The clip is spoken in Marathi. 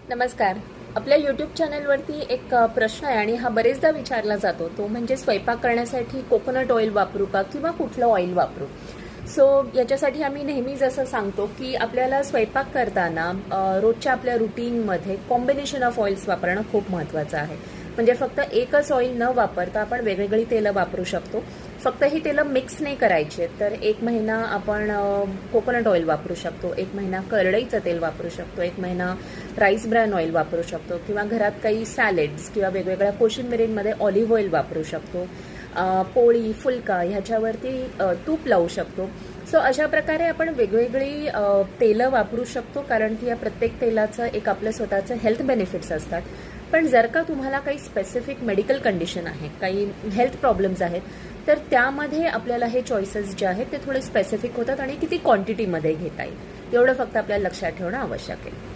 नमस्कार. आपल्या यूट्यूब चॅनलवरती एक प्रश्न आहे आणि हा बरेचदा विचारला जातो. तो म्हणजे स्वयंपाक करण्यासाठी कोकोनट ऑइल वापरू का किंवा कुठलं ऑइल वापरू. सो याच्यासाठी आम्ही नेहमीच असं सांगतो की आपल्याला स्वयंपाक करताना रोजच्या आपल्या रुटीनमध्ये कॉम्बिनेशन ऑफ ऑइल्स वापरणं खूप महत्त्वाचं आहे. म्हणजे फक्त एकच ऑइल न वापरता आपण वेगवेगळी तेलं वापरू शकतो. फक्त ही तेलं मिक्स नाही करायची तर एक महिना आपण कोकोनट ऑइल वापरू शकतो, एक महिना करडईचं तेल वापरू शकतो, एक महिना राईस ब्रॅन ऑइल वापरू शकतो किंवा घरात काही सॅलेड्स किंवा वेगवेगळ्या कोशिंबिरींमध्ये ऑलिव्ह ऑइल वापरू शकतो. पोळी फुलका ह्याच्यावरती तूप लावू शकतो. सो अशा प्रकारे आपण वेगवेगळी तेलं वापरू शकतो कारण की या प्रत्येक तेलाचं एक आपलं स्वतःचं हेल्थ बेनिफिट्स असतात. पण जर का तुम्हाला काही स्पेसिफिक मेडिकल कंडिशन आहे, काही हेल्थ प्रॉब्लेम्स आहेत, तर त्यामध्ये आपल्याला हे चॉईसेस जे आहेत ते थोडे स्पेसिफिक होतात आणि किती क्वांटिटीमध्ये घेता येईल एवढं फक्त आपल्याला लक्षात ठेवणं आवश्यक आहे.